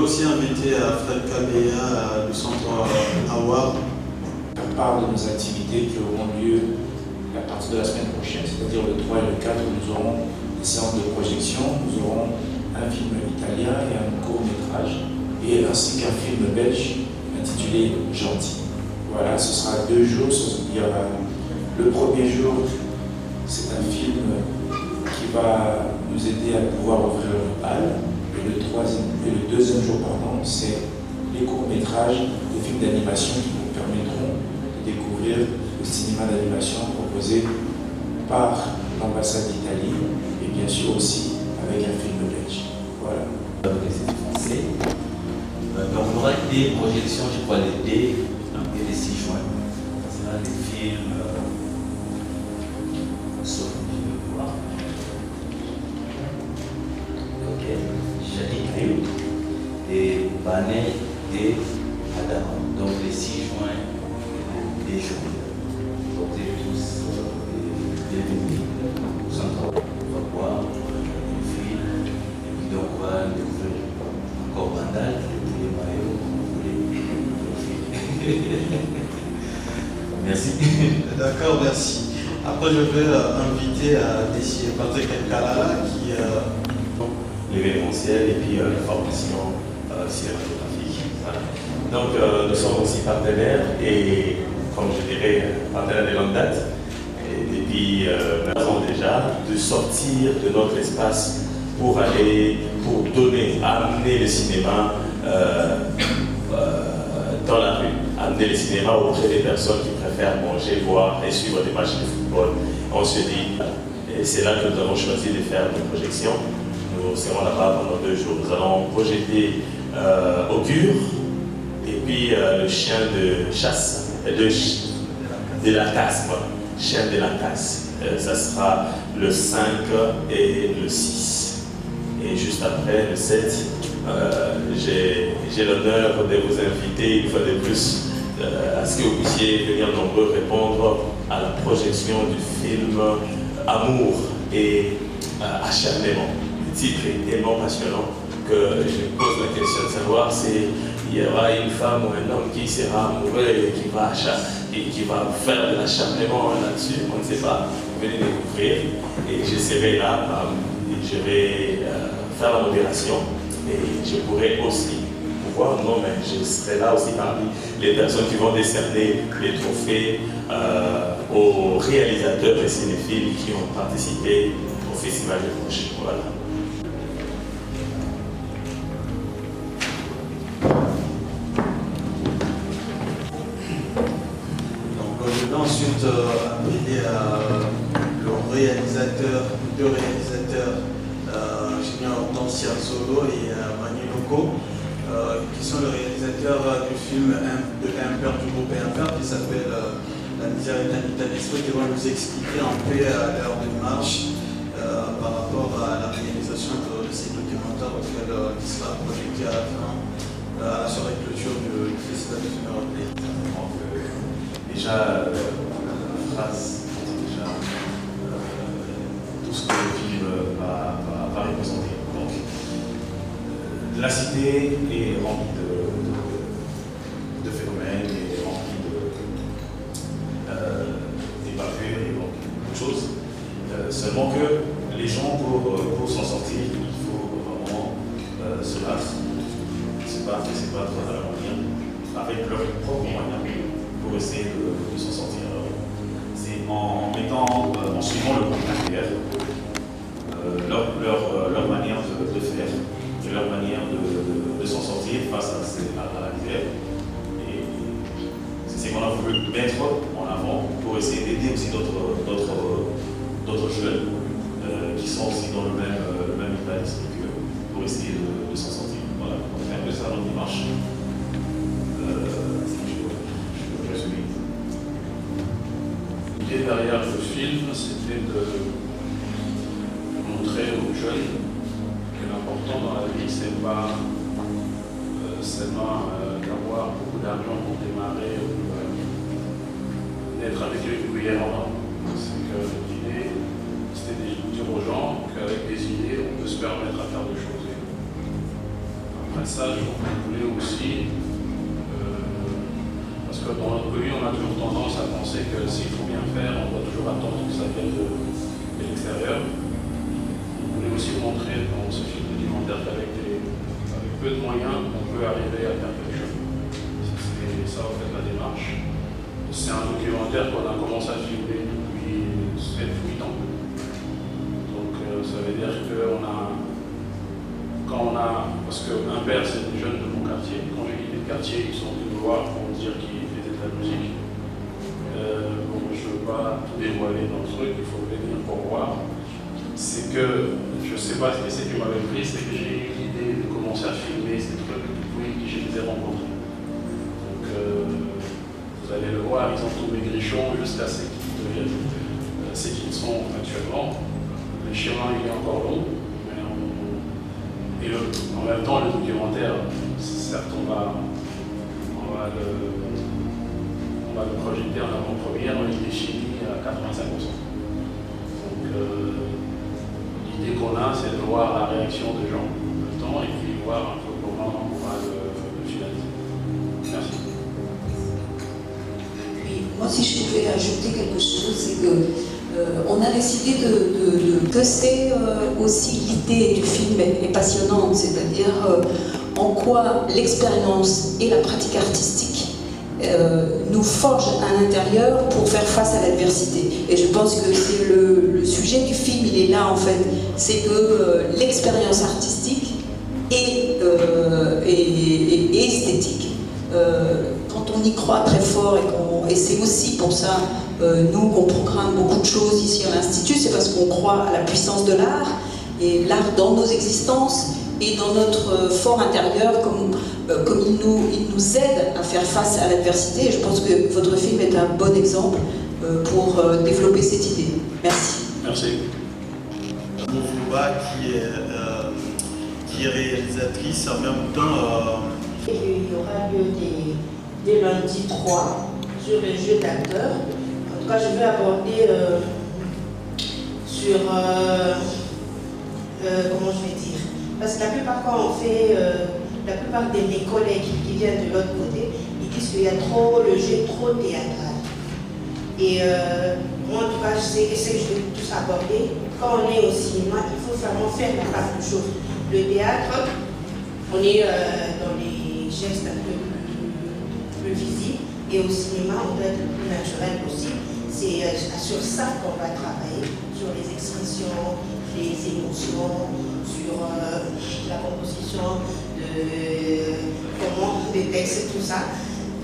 aussi inviter Fred Kabea du centre Award. On parle de nos activités qui auront lieu à partir de la semaine prochaine, c'est-à-dire le 3 et le 4, où nous aurons des séances de projection, nous aurons un film italien et un court-métrage, et ainsi qu'un film belge intitulé Gentil. Voilà, ce sera 2 jours. Il y aura le premier jour, c'est un film qui va nous aider à pouvoir ouvrir le bal. Et le deuxième jour, c'est les courts-métrages, les films d'animation qui nous permettront de découvrir le cinéma d'animation proposé par l'ambassade d'Italie et bien sûr aussi avec un film belge. Voilà. Donc on aura des projections, je crois, les 2 et les 6 juin. Ce sera des films sauf le voir. Ok, Jackie Crime et Banet et Adam. Donc les 6 juin et les jours. Donc vous êtes tous bienvenus au centre. On va voir les films et puis donc on va découvrir encore Vandal, les maillots, merci. D'accord, merci. Après, je vais inviter Patrick Kalala qui l'événementiel et puis la formation cinématographique. Voilà. Donc nous sommes aussi partenaires et comme je dirais partenaires de longue date et depuis maintenant déjà de sortir de notre espace pour amener le cinéma dans la rue, amener le cinéma auprès des personnes qui préfèrent manger, voir et suivre des matchs de football. On se dit, et c'est là que nous avons choisi de faire nos projections. Nous serons là-bas pendant 2 jours. Nous allons projeter Augure et puis le chien de chasse, de la casse, quoi. Chien de la casse. Ça sera le 5 et le 6. Et juste après, le 7, j'ai l'honneur de vous inviter une fois de plus à ce que vous puissiez venir nombreux répondre à la projection du film Amour et Acharnement. Le titre est tellement passionnant que je me pose la question de savoir s'il y aura une femme ou un homme qui sera amoureux et qui va faire de l'acharnement là-dessus. On ne sait pas. Venez découvrir et je serai là. Je vais faire la modération et je pourrai aussi pouvoir, non mais je serai là aussi parmi les personnes qui vont décerner les trophées aux réalisateurs et cinéphiles qui ont participé au Festival de Roche. Voilà. Donc je vais ensuite appeler le réalisateur, 2 réalisateurs, Junior Hortensia Solo et Manu Loco, qui sont les réalisateurs du film de Imper, du groupe Imper, qui s'appelle La misère est un état d'esprit, qui vont nous expliquer un peu à l'heure de marche par rapport à la réalisation de ces documentaires qui sera projeté à la fin, à la soirée de clôture du Festival de film européen. Déjà, la phrase, déjà tout ce que le film va représenter. Donc, la cité est remplie de phénomènes, est remplie des bavures, est remplie de beaucoup de choses. Seulement que les gens, pour s'en sortir, il faut vraiment se battre et se battre à la manière, avec leurs propres moyens, pour essayer de s'en sortir. C'est en suivant le contraire, leur manière de faire, et leur manière de s'en sortir face à la misère. Et c'est ce qu'on a voulu mettre en avant pour essayer d'aider aussi d'autres jeunes qui sont aussi dans le même état d'esprit qu'eux, pour essayer de s'en sortir. Voilà, on fait un peu ça dans le dimanche. Je peux résumer. L'idée derrière le film, c'était de montrer aux jeunes que l'important dans la vie, c'est pas seulement d'avoir beaucoup d'argent pour démarrer ou d'être avec une cuillère en main. C'est que l'idée, c'était de dire aux gens qu'avec des idées, on peut se permettre à faire des choses. Après, message qu'on voulait aussi, parce que dans notre pays, on a toujours tendance à penser que s'il faut bien faire, on doit toujours attendre que ça vienne de l'extérieur. On voulait aussi montrer dans ce film documentaire qu'avec peu de moyens, on peut arriver à faire quelque chose. C'est ça, en fait, la démarche. C'est un documentaire qu'on a commencé à filmer depuis 7-8 ans. Donc, ça veut dire parce qu'un père, c'est des jeunes de mon quartier. Quand j'ai quitté le quartier, ils sont venus me voir pour me dire qu'ils faisaient de la musique. Bon, je ne veux pas tout dévoiler dans le truc, il faut venir pour voir. C'est que, je ne sais pas ce que c'est qui m'avait pris, c'est que j'ai eu l'idée de commencer à filmer ces trucs depuis que je les ai rencontrés. Donc, vous allez le voir, ils ont tous maigrichons jusqu'à ce qu'ils deviennent ce qu'ils sont actuellement. Le chemin, il est encore long. Et en même temps, le documentaire, certes, on va le projeter en avant-première, il est fini à 85%. Donc, l'idée qu'on a, c'est de voir la réaction des gens en même temps et puis voir un peu comment on va le finaliser. Merci. Puis, moi, si je pouvais ajouter quelque chose, c'est que on a décidé de tester aussi l'idée du film est passionnante, c'est-à-dire en quoi l'expérience et la pratique artistique nous forgent à l'intérieur pour faire face à l'adversité. Et je pense que c'est le sujet du film, il est là en fait, c'est que l'expérience artistique est esthétique. Quand on y croit très fort et c'est aussi pour ça nous qu'on programme beaucoup de choses ici à l'Institut, c'est parce qu'on croit à la puissance de l'art et l'art dans nos existences et dans notre fort intérieur comme il nous aide à faire face à l'adversité. Et je pense que votre film est un bon exemple pour développer cette idée. Merci. Merci. Mouflouba qui est réalisatrice en même temps. Il y aura lieu dès lundi 3 sur les jeux d'acteurs. En tout cas, je vais aborder sur comment je vais dire, parce que la plupart quand on fait, la plupart de mes collègues qui viennent de l'autre côté, ils disent qu'il y a trop le jeu trop théâtral. Et moi en tout cas, je sais que je vais tous aborder. Quand on est au cinéma, il faut vraiment faire la part de choses. Le théâtre, on est dans les gestes un peu plus visibles. Et au cinéma, on doit être le plus naturel possible. C'est sur ça qu'on va travailler, sur les expressions, les émotions, sur la composition, comment des textes, tout ça.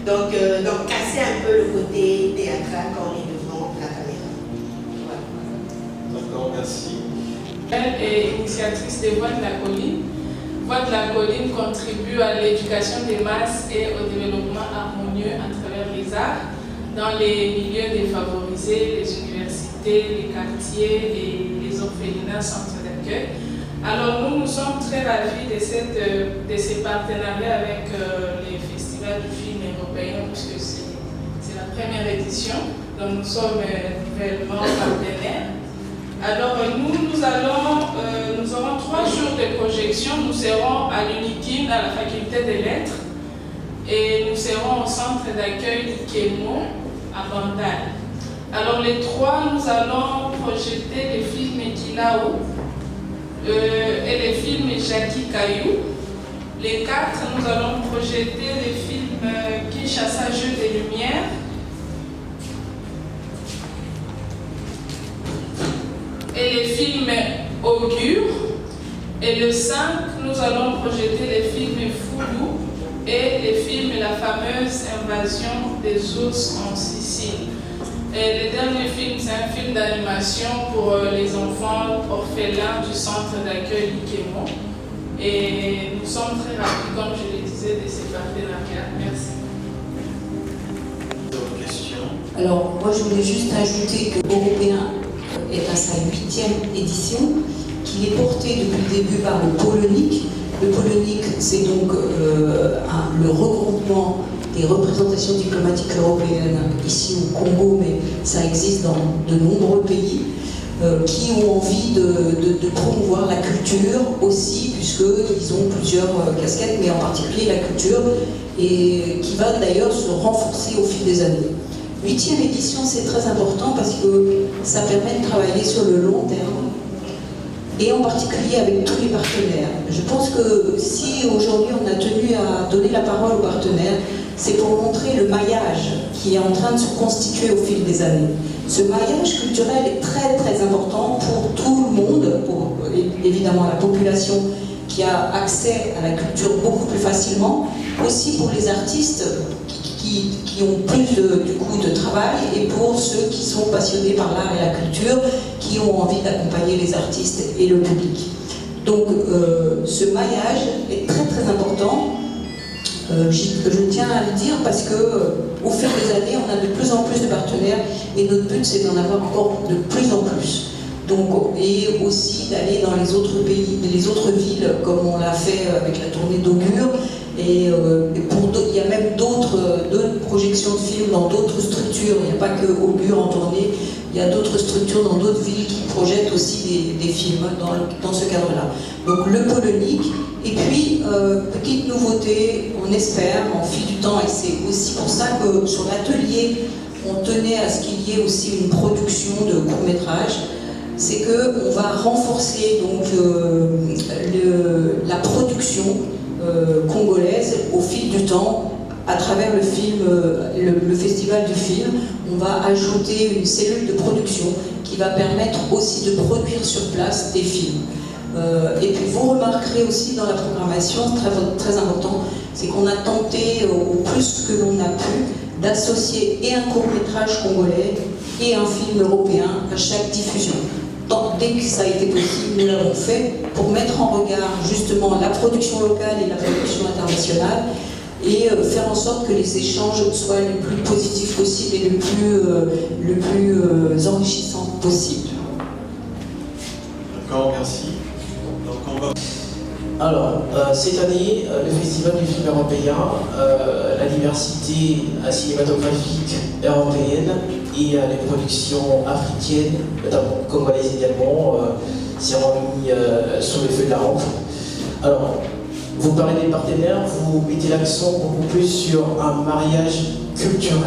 Donc casser un peu le côté théâtral quand on est devant la caméra. Voilà. D'accord, merci. Elle est initiatrice des Voix de la Colline. Voix de la Colline contribue à l'éducation des masses et au développement harmonieux à travers les arts dans les milieux défavorisés, les universités, les quartiers et les orphelinats, centres d'accueil. Alors nous sommes très ravis de ces partenariats avec les festivals du film européen, puisque c'est la première édition, donc nous sommes nouvellement partenaires. Alors nous aurons 3 jours de projection. Nous serons à l'UNIKIN, à la faculté des lettres, et nous serons au centre d'accueil Ikemo à Bandal. Alors les 3, nous allons projeter les films Kilao et les films Jackie Caillou. Les 4, nous allons projeter les films Kinshasa Jeux des Lumières, et les films Augure. Et le 5, nous allons projeter les films Foulou et les films La fameuse invasion des ours en Sicile. Et le dernier film, c'est un film d'animation pour les enfants orphelins du centre d'accueil Ikemo. Et nous sommes très ravis, comme je le disais, de ces partenariats. Merci. D'autres questions? Alors, moi, je voulais juste ajouter que Européen est à sa 8e édition, qu'il est porté depuis le début par le Polonique. Le Polonique, c'est donc le regroupement des représentations diplomatiques européennes ici au Congo, mais ça existe dans de nombreux pays. qui ont envie de promouvoir la culture aussi, puisqu'ils ont plusieurs casquettes, mais en particulier la culture, et qui va d'ailleurs se renforcer au fil des années. 8e édition, c'est très important parce que ça permet de travailler sur le long terme, et en particulier avec tous les partenaires. Je pense que si aujourd'hui on a tenu à donner la parole aux partenaires, c'est pour montrer le maillage qui est en train de se constituer au fil des années. Ce maillage culturel est très très important pour tout le monde, pour évidemment la population qui a accès à la culture beaucoup plus facilement, aussi pour les artistes qui ont plus du coup de travail, et pour ceux qui sont passionnés par l'art et la culture, qui ont envie d'accompagner les artistes et le public. Donc ce maillage est très très important. Je tiens à le dire parce que au fil des années, on a de plus en plus de partenaires, et notre but c'est d'en avoir encore de plus en plus. Donc, et aussi d'aller dans les autres pays, les autres villes, comme on l'a fait avec la tournée d'Augure. Et il y a même d'autres projections de films dans d'autres structures. Il n'y a pas que Augure en tournée, il y a d'autres structures dans d'autres villes qui projettent aussi des films dans ce cadre-là. Donc le Polonique. Et puis, petite nouveauté, on espère, en fil du temps, et c'est aussi pour ça que sur l'atelier, on tenait à ce qu'il y ait aussi une production de court-métrage, c'est qu'on va renforcer donc, la production congolaise au fil du temps à travers le film, le festival du film. On va ajouter une cellule de production qui va permettre aussi de produire sur place des films. Et puis vous remarquerez aussi dans la programmation, très, très important, c'est qu'on a tenté au plus que l'on a pu d'associer et un court-métrage congolais et un film européen à chaque diffusion. Dès que ça a été possible, nous l'avons fait pour mettre en regard justement la production locale et la production internationale, et faire en sorte que les échanges soient les plus positifs possibles et le plus enrichissants possible. D'accord, merci. Donc on va... Alors, cette année, le Festival du film européen, la diversité cinématographique européenne et les productions africaines, notamment congolaises également, s'est remis sous le feu de la rampe. Alors, vous parlez des partenaires, vous mettez l'accent beaucoup plus sur un mariage culturel.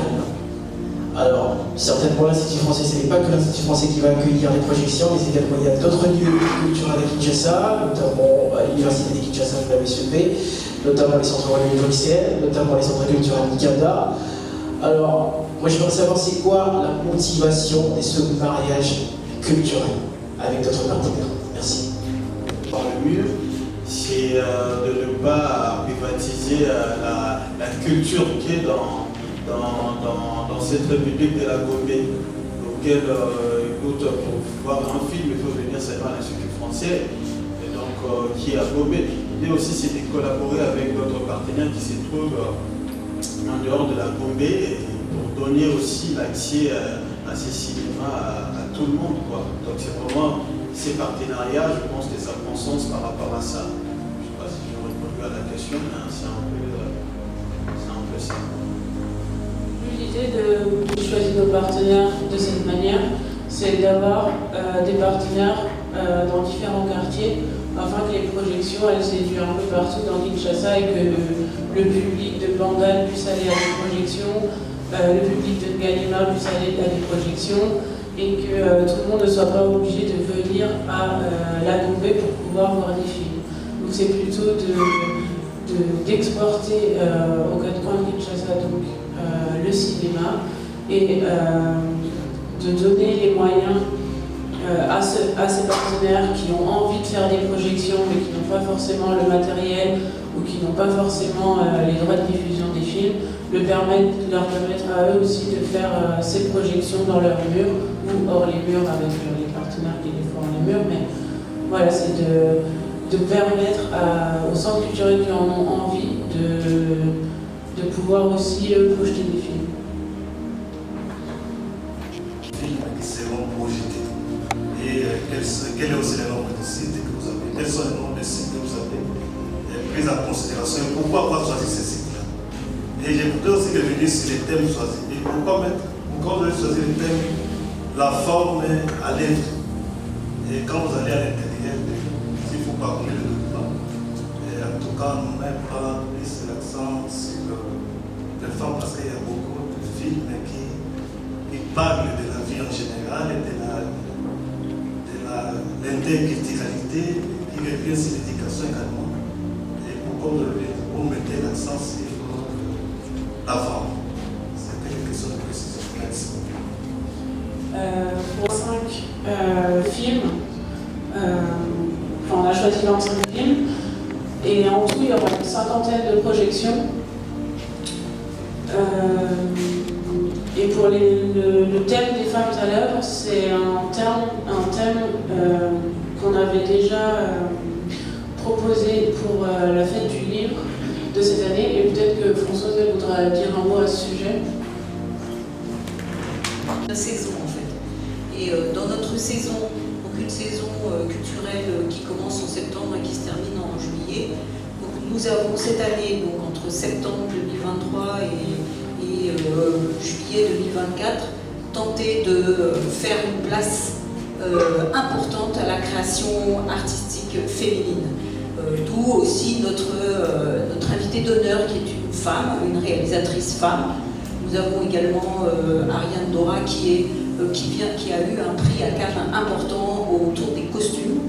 Alors, certainement l'Institut français, ce n'est pas que l'Institut français qui va accueillir les projections, mais également il y a d'autres lieux culturels à Kinshasa, notamment à l'Université de Kinshasa, vous l'avez soulevé, notamment les centres relais de Bruxelles, notamment les centres culturels Nikanda. Alors, moi je voudrais savoir c'est quoi la motivation de ce mariage culturel avec d'autres partenaires. Merci. Par le mur, c'est de ne pas privatiser la culture qui est dans cette République de la Gombe, auquel, écoute, pour voir un film, il faut venir seulement à l'Institut français, et donc qui est à Gombe. L'idée aussi, c'est de collaborer avec d'autres partenaires qui se trouvent en dehors de la Gombe, et pour donner aussi l'accès à ces cinémas à tout le monde, quoi. Donc c'est vraiment ces partenariats, je pense que ça prend sens par rapport à ça. Je ne sais pas si je réponds à la question, mais c'est un peu ça. L'idée de choisir nos partenaires de cette manière, c'est d'avoir des partenaires dans différents quartiers afin que les projections elles séduisent un peu partout dans Kinshasa et que le public de Bandal puisse aller à des projections, le public de Ngalima puisse aller à des projections, et que tout le monde ne soit pas obligé de venir à la Gombe pour pouvoir voir des films. Donc c'est plutôt d'exporter aux quatre coins de Kinshasa donc, le cinéma, et de donner les moyens à ces partenaires qui ont envie de faire des projections mais qui n'ont pas forcément le matériel ou qui n'ont pas forcément les droits de diffusion des films, leur permettre à eux aussi de faire ces projections dans leurs murs ou hors les murs avec les partenaires qui les font les murs. Mais voilà, c'est de permettre aux centres culturels qui en ont envie de pouvoir aussi projeter des films. Films qui seront projetés. Et quel est aussi le nombre de sites que vous avez? Quels sont les nombres de sites que vous avez pris en considération? Et pourquoi avoir choisi ces sites-là? Et je voudrais aussi revenir sur les thèmes choisis. Et pourquoi vous avez choisi le thème la forme à l'œuvre? Et quand vous allez à l'intérieur, s'il faut parcourir le document, en tout cas, on n'a pas mis l'accent sur les femmes parce qu'il y a beaucoup de films qui parlent de la vie en général et de l'intégralité, qui revient sur l'éducation également. Et pour mettre l'accent sur la femme. C'est quelque chose de précis. Merci. Pour 5 films, on a choisi 25 films et en tout il y aura une cinquantaine de projections. Et pour le thème des femmes à l'œuvre, c'est un thème qu'on avait déjà proposé pour la fête du livre de cette année, et peut-être que Françoise voudra dire un mot à ce sujet. La saison en fait. Et dans notre saison, donc une saison culturelle qui commence en septembre et qui se termine en juillet, donc nous avons cette année, donc entre septembre 2023 et juillet 2024, tenté de faire une place importante à la création artistique féminine. D'où aussi notre invitée d'honneur qui est une femme, une réalisatrice femme. Nous avons également Ariane Dora qui a eu un prix à Cannes important autour des costumes.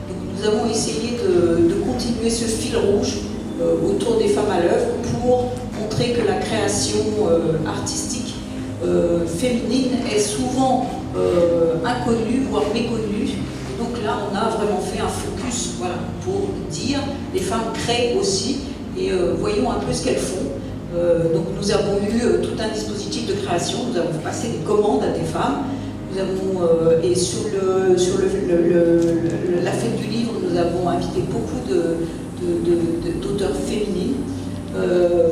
Donc, nous avons essayé de continuer ce fil rouge autour des femmes à l'œuvre pour montrer que la création artistique féminine est souvent inconnue, voire méconnue. Et donc là, on a vraiment fait un focus pour dire les femmes créent aussi et voyons un peu ce qu'elles font. Donc nous avons eu tout un dispositif de création, nous avons passé des commandes à des femmes, nous avons, et sur la fête du livre, nous avons invité beaucoup d'auteurs féminines.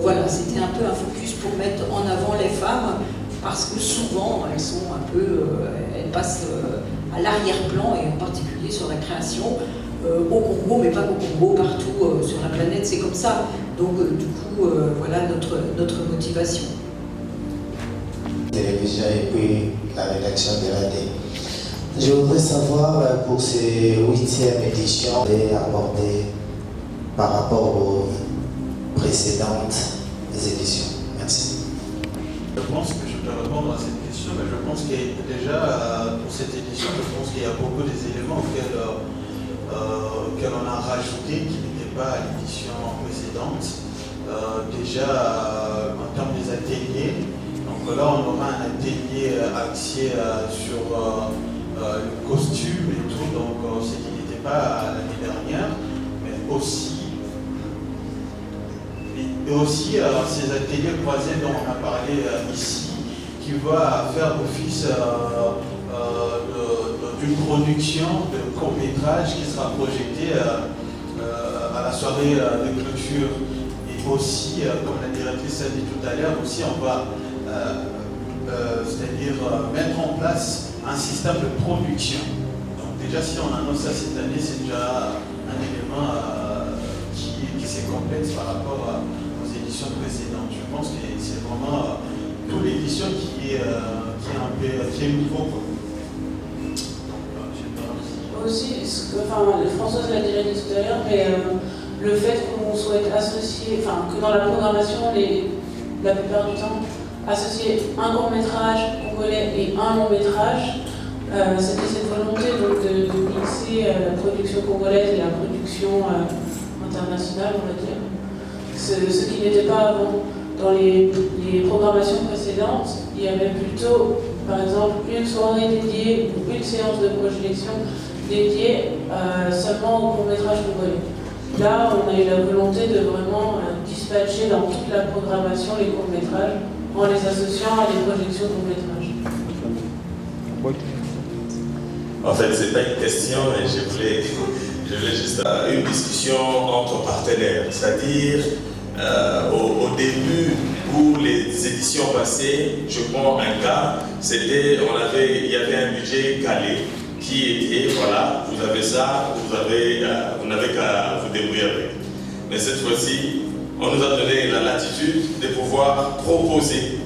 Voilà, c'était un peu un focus pour mettre en avant les femmes, parce que souvent elles sont un peu, elles passent à l'arrière-plan, et en particulier sur la création, au Congo, mais pas qu'au Congo, partout sur la planète, c'est comme ça. Donc du coup, voilà notre motivation. Télévision et puis la rédaction de la télé. Je voudrais savoir pour ces 8e éditions et aborder par rapport aux précédentes éditions. Merci. Je pense que je peux répondre à cette question, mais je pense qu'il y a déjà pour cette édition, je pense qu'il y a beaucoup des éléments auxquels on a rajouté qui n'étaient pas à l'édition précédente. Déjà en termes des ateliers, donc là on aura un atelier axé sur le costume et tout, donc ce qui n'était pas l'année dernière, mais aussi ces ateliers croisés dont on a parlé ici, qui va faire office d'une production de court-métrage qui sera projetée à la soirée de clôture. Et aussi, comme la directrice a dit tout à l'heure, aussi on va c'est-à-dire mettre en place un système de production. Donc déjà si on annonce ça cette année, c'est déjà un élément qui s'est complexe par rapport aux éditions précédentes. Je pense que c'est vraiment toute l'édition qui est nouveau. Aussi, Françoise l'a déjà dit tout à l'heure, mais le fait qu'on souhaite associer, que dans la programmation, la plupart du temps, associer un court-métrage congolais et un long-métrage, c'était cette volonté donc, de mixer la production congolaise et la production internationale, on va dire. Ce qui n'était pas avant. Dans les programmations précédentes, il y avait plutôt, par exemple, une soirée dédiée ou une séance de projection dédiée seulement au court-métrage congolais. Là, on a eu la volonté de vraiment dispatcher dans toute la programmation les courts-métrages en les associant à des projections de courts-métrages. En fait, ce n'est pas une question, mais je voulais juste une discussion entre partenaires. C'est-à-dire, au début, pour les éditions passées, je prends un cas, il y avait un budget calé qui était, voilà, vous avez ça, vous n'avez qu'à vous débrouiller avec. Mais cette fois-ci, on nous a donné la latitude de pouvoir proposer,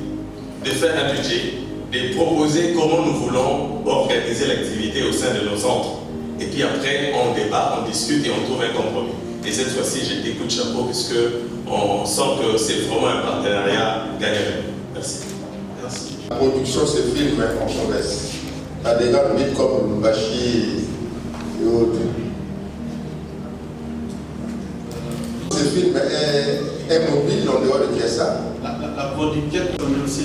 de faire un budget, de proposer comment nous voulons organiser l'activité au sein de nos centres. et puis après on débat, on discute et on trouve un compromis. Et cette fois-ci, j'ai des coups de chapeau puisque on sent que c'est vraiment un partenariat gagnant. Merci. Merci. La production de ce film est en progrès. Il y a des gars comme Lumbashi et autres. Ce film est mobile en dehors de Kiesa. La production est aussi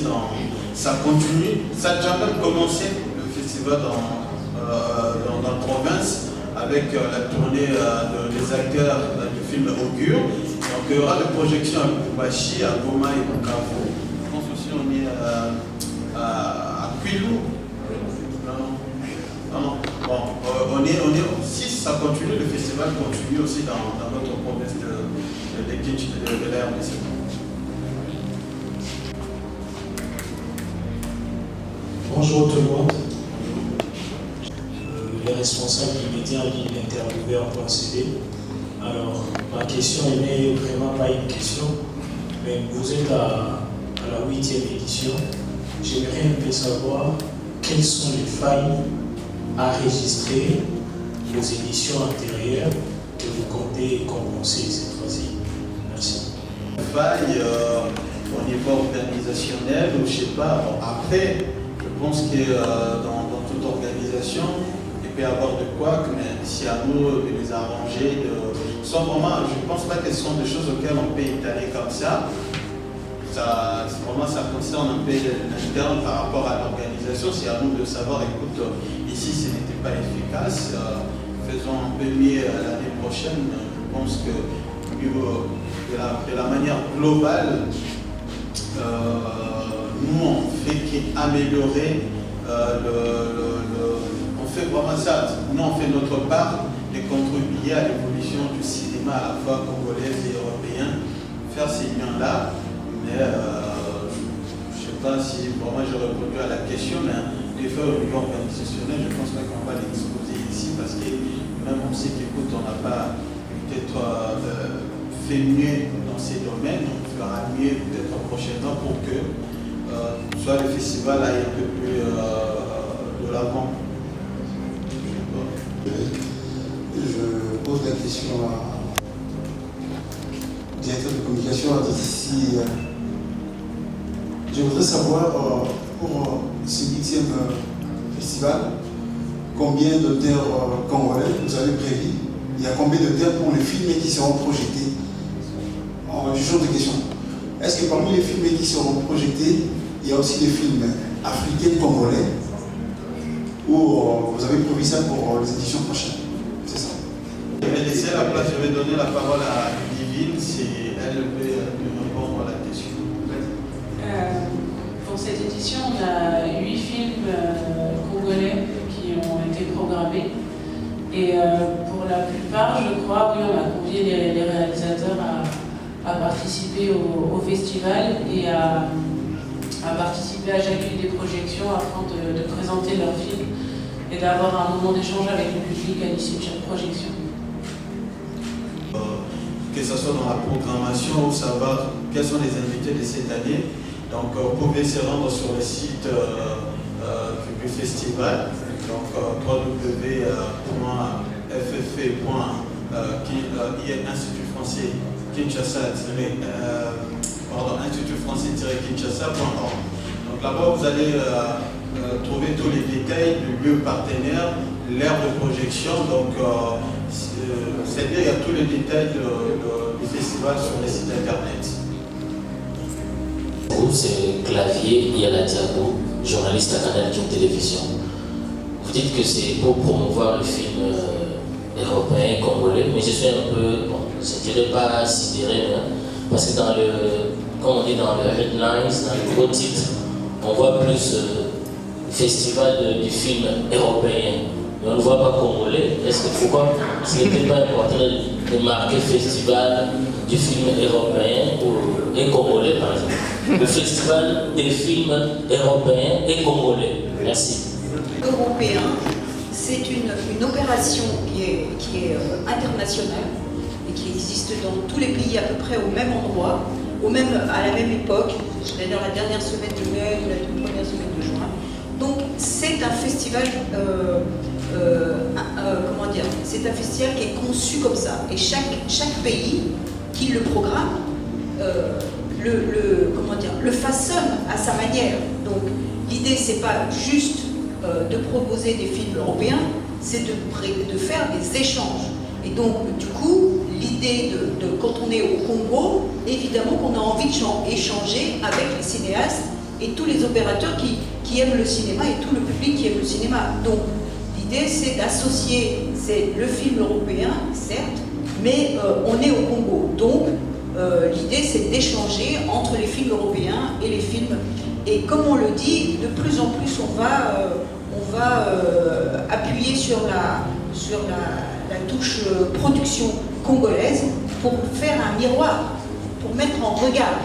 ça continue. Ça a déjà même commencé le festival dans la province avec la tournée des acteurs du film Augure. Donc il y aura des projections à Lumbashi, à Goma et Bukavu. Je pense aussi on est à Kwilu. Bon, si ça continue, le festival continue aussi dans notre province de la RDC. Bonjour tout le monde. Les responsables immédiats qui l'interviewaient ont procédé. Alors, ma question n'est vraiment pas une question, mais vous êtes à la 8e édition. J'aimerais un peu savoir quelles sont les failles à enregistrer aux éditions antérieures que vous comptez compenser cette fois-ci. Merci. Failles au niveau organisationnel, ou je sais pas. Bon, après, je pense que dans toute organisation, il peut y avoir de quoi, mais c'est à nous de les arranger. Vraiment, je ne pense pas que ce sont des choses auxquelles on peut étaler comme ça. Vraiment, ça concerne un peu l'interne par rapport à l'organisation. C'est à nous de savoir, écoute, ici ce n'était pas efficace, faisons un peu mieux l'année prochaine. Je pense que de la manière globale, nous on fait qu'améliorer on fait vraiment ça. Nous on fait notre part de contribuer à l'évolution du cinéma à la fois congolais et européen, faire ces liens-là. Mais je ne sais pas si vraiment j'ai répondu à la question, mais les faits au niveau organisationnel, je ne pense pas qu'on va les exposer ici parce que même on sait qu'écoute, on n'a pas peut-être fait mieux dans ces domaines, on fera mieux peut-être prochainement pour que soit le festival aille un peu plus de l'avant. Je pose la question au directeur de communication si je voudrais savoir pour ce 8e festival, combien d'auteurs congolais vous avez prévu? Il y a combien d'auteurs pour les films qui seront projetés? Je change de question. Est-ce que parmi les films qui seront projetés, il y a aussi des films africains congolais ou vous avez prévu ça pour les éditions prochaines? C'est ça. Je vais laisser la place, je vais donner la parole à Divine si elle peut répondre à la question. Pour cette édition, on a 8 films congolais qui ont été programmés. Et pour la plupart, je crois, oui, on a convié les réalisateurs à participer au festival et à participer à chacune des projections afin de présenter leurs films et d'avoir un moment d'échange avec le public à l'issue de chaque projection. Que ce soit dans la programmation ou savoir quels sont les invités de cette année. Donc vous pouvez se rendre sur le site du festival, donc www.ff.institut français Kinshasa-Kinshasa.org. Donc là-bas vous allez trouver tous les détails du lieu partenaire, l'heure de projection, donc c'est-à-dire il y a tous les détails du festival sur les sites internet. C'est Clavier Yaladiago, journaliste à Canal King Télévision. Vous dites que c'est pour promouvoir le film européen, congolais, mais je suis un peu, bon, je ne dirais pas sidéré, parce que comme on dit dans le headlines, dans le gros titre, on voit plus festival du film européen, mais on ne voit pas congolais. Est-ce que pourquoi ce n'était pas important de marquer festival du film européen et congolais, par exemple? Le festival des films européens et congolais. Merci. Européen, c'est une opération qui est internationale et qui existe dans tous les pays à peu près au même endroit, à la même époque, c'est-à-dire la dernière semaine de mai ou la première semaine de juin. Donc c'est un festival comment dire, c'est un festival qui est conçu comme ça. Et chaque pays qui le programme le façonne à sa manière. Donc l'idée, c'est pas juste de proposer des films européens, c'est de faire des échanges. Et donc, du coup, l'idée quand on est au Congo, évidemment qu'on a envie d'échanger avec les cinéastes et tous les opérateurs qui aiment le cinéma et tout le public qui aime le cinéma. Donc, l'idée, c'est d'associer, c'est le film européen, certes, mais on est au Congo. Donc, l'idée, c'est d'échanger entre les films européens et les films. Et comme on le dit, de plus en plus, on va appuyer sur la touche production congolaise pour faire un miroir, pour mettre en regard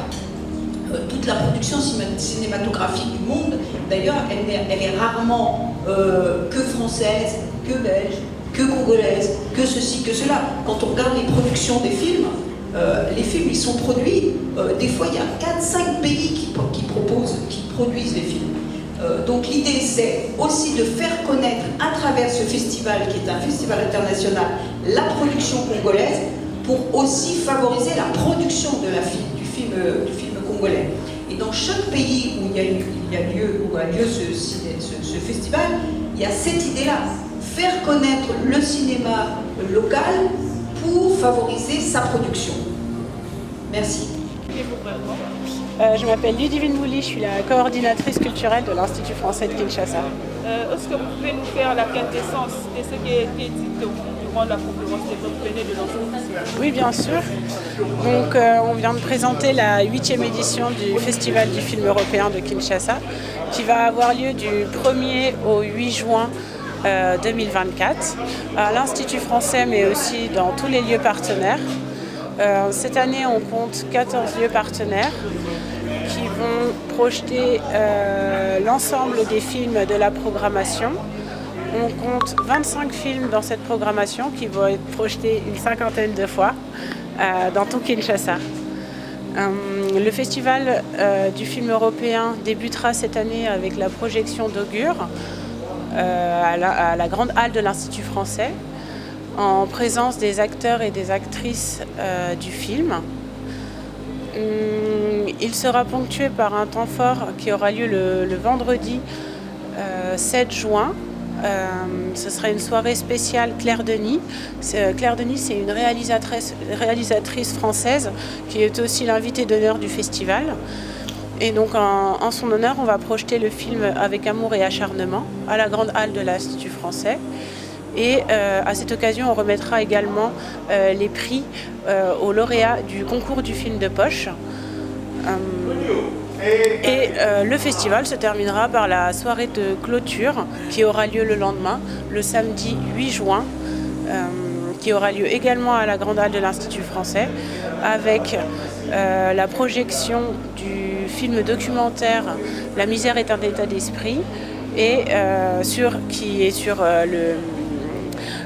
toute la production cinématographique du monde. D'ailleurs, elle est rarement que française, que belge, que congolaise, que ceci, que cela. Quand on regarde les productions des films, les films, ils sont produits, des fois il y a 4-5 pays qui produisent les films. Donc l'idée, c'est aussi de faire connaître à travers ce festival, qui est un festival international, la production congolaise, pour aussi favoriser la production du film congolais. Et dans chaque pays où a lieu ce festival, il y a cette idée-là, faire connaître le cinéma local pour favoriser sa production. Merci. Je m'appelle Ludivine Mouli, je suis la coordinatrice culturelle de l'Institut français de Kinshasa. Est-ce que vous pouvez nous faire la quintessence de ce qui a été dit durant la conférence des reprenés de l'ensemble? Oui, bien sûr. Donc, on vient de présenter la 8e édition du Festival du film européen de Kinshasa, qui va avoir lieu du 1er au 8 juin 2024 à l'Institut français, mais aussi dans tous les lieux partenaires. Cette année, on compte 14 lieux partenaires qui vont projeter l'ensemble des films de la programmation. On compte 25 films dans cette programmation qui vont être projetés une 50aine de fois dans tout Kinshasa. Le festival du film européen débutera cette année avec la projection d'Augure à la grande halle de l'Institut français, en présence des acteurs et des actrices du film. Il sera ponctué par un temps fort qui aura lieu le vendredi 7 juin. Ce sera une soirée spéciale Claire Denis. Claire Denis, c'est une réalisatrice française qui est aussi l'invitée d'honneur du festival. Et donc en son honneur, on va projeter le film Avec amour et acharnement à la grande halle de l'Institut français. Et à cette occasion, on remettra également les prix aux lauréats du concours du film de poche. Le festival se terminera par la soirée de clôture qui aura lieu le lendemain, le samedi 8 juin, qui aura lieu également à la grande halle de l'Institut français, avec la projection du film documentaire « La misère est un état d'esprit » et qui est sur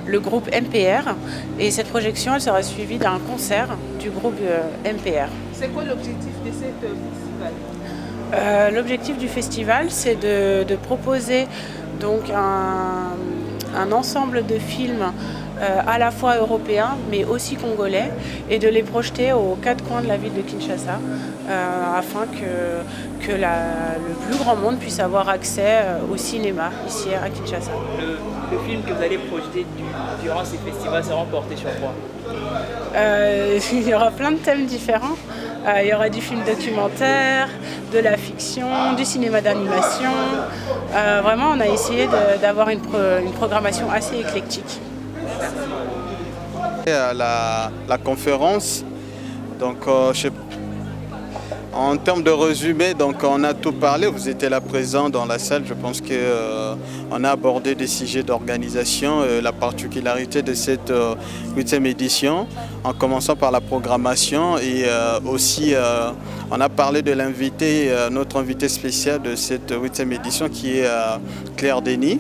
le groupe MPR, et cette projection elle sera suivie d'un concert du groupe MPR. C'est quoi l'objectif de cette festival? L'objectif du festival, c'est de proposer donc un ensemble de films à la fois européens mais aussi congolais, et de les projeter aux 4 coins de la ville de Kinshasa afin que le plus grand monde puisse avoir accès au cinéma ici à Kinshasa. Le film que vous allez projeter durant ces festivals sera porté sur quoi? Il y aura plein de thèmes différents. Il y aura du film documentaire, de la fiction, du cinéma d'animation. Vraiment, on a essayé d'avoir une programmation assez éclectique. La conférence, donc en termes de résumé, donc on a tout parlé, vous étiez là présent dans la salle, je pense qu'on a abordé des sujets d'organisation, la particularité de cette 8e édition, en commençant par la programmation, et aussi on a parlé de l'invité, notre invité spécial de cette 8e édition qui est Claire Denis.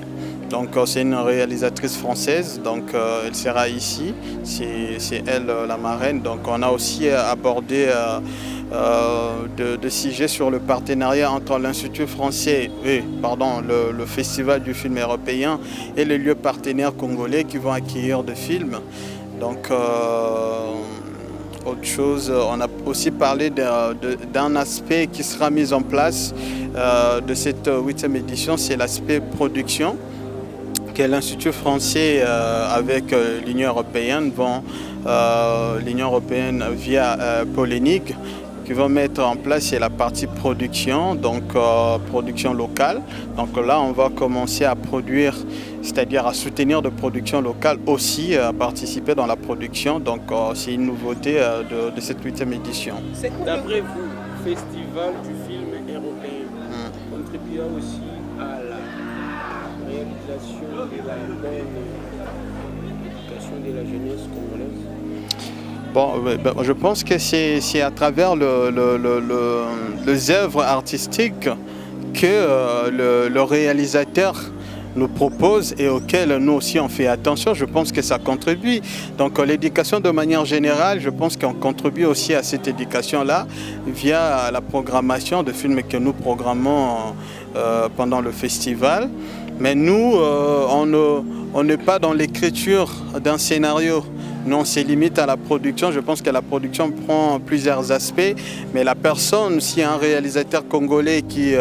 Donc c'est une réalisatrice française, donc elle sera ici, c'est elle la marraine. Donc on a aussi abordé de siéger sur le partenariat entre l'Institut français et le Festival du film européen et les lieux partenaires congolais qui vont accueillir des films. Donc, autre chose, on a aussi parlé d'un aspect qui sera mis en place de cette 8e édition, c'est l'aspect production, que l'Institut français avec l'Union européenne via Polénique, qui vont mettre en place, c'est la partie production, donc production locale. Donc là, on va commencer à produire, c'est-à-dire à soutenir de production locale aussi, à participer dans la production. Donc c'est une nouveauté de cette 8e édition. D'après vous, le Festival du film européen contribuera aussi à la réalisation de la bonne éducation de la jeunesse congolaise? Bon, je pense que c'est à travers les œuvres artistiques que le réalisateur nous propose et auxquelles nous aussi on fait attention. Je pense que ça contribue. Donc l'éducation de manière générale, je pense qu'on contribue aussi à cette éducation-là via la programmation de films que nous programmons pendant le festival. Mais nous, on n'est pas dans l'écriture d'un scénario. Nous, on se limite à la production. Je pense que la production prend plusieurs aspects. Mais la personne, si un réalisateur congolais qui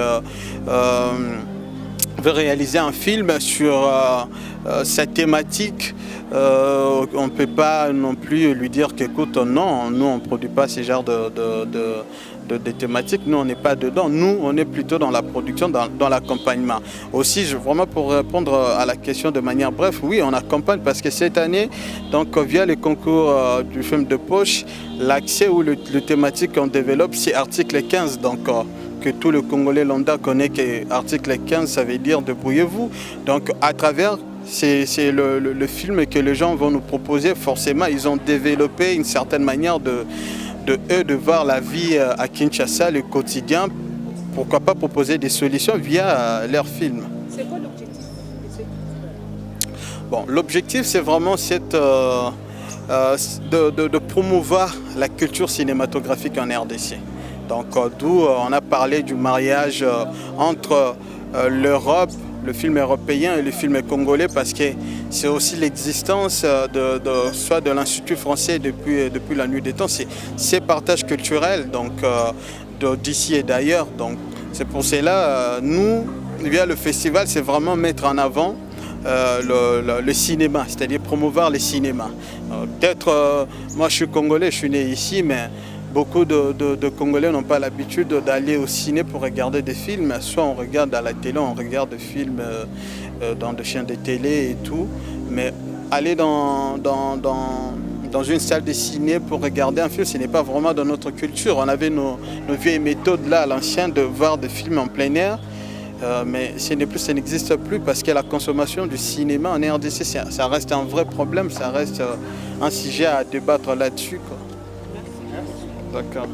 veut réaliser un film sur sa thématique, on ne peut pas non plus lui dire qu'écoute, non, nous on ne produit pas ce genre de thématiques, nous on n'est pas dedans, nous on est plutôt dans la production, dans l'accompagnement. Aussi, vraiment pour répondre à la question de manière brève, oui on accompagne parce que cette année, donc via le concours du film de poche, l'accès ou le thématique qu'on développe c'est article 15, donc que tout le Congolais lambda connaît que article 15 ça veut dire débrouillez-vous. Donc à travers c'est le film que les gens vont nous proposer, forcément ils ont développé une certaine manière de voir la vie à Kinshasa, le quotidien, pourquoi pas proposer des solutions via leurs films. C'est quoi l'objectif? Bon, l'objectif c'est vraiment de promouvoir la culture cinématographique en RDC. Donc d'où on a parlé du mariage entre l'Europe, le film européen et le film congolais parce que c'est aussi l'existence soit de l'Institut français depuis la nuit des temps, c'est ces partages culturels donc d'ici et d'ailleurs. Donc c'est pour cela nous via le festival c'est vraiment mettre en avant le cinéma, c'est-à-dire promouvoir les cinémas. Peut-être moi je suis congolais, je suis né ici, mais beaucoup de Congolais n'ont pas l'habitude d'aller au ciné pour regarder des films. Soit on regarde à la télé, on regarde des films dans des chaînes de télé et tout. Mais aller dans une salle de ciné pour regarder un film, ce n'est pas vraiment dans notre culture. On avait nos vieilles méthodes là à l'ancien de voir des films en plein air. Mais ça n'existe plus parce que la consommation du cinéma en RDC, ça reste un vrai problème, ça reste un sujet à débattre là-dessus. D'accord.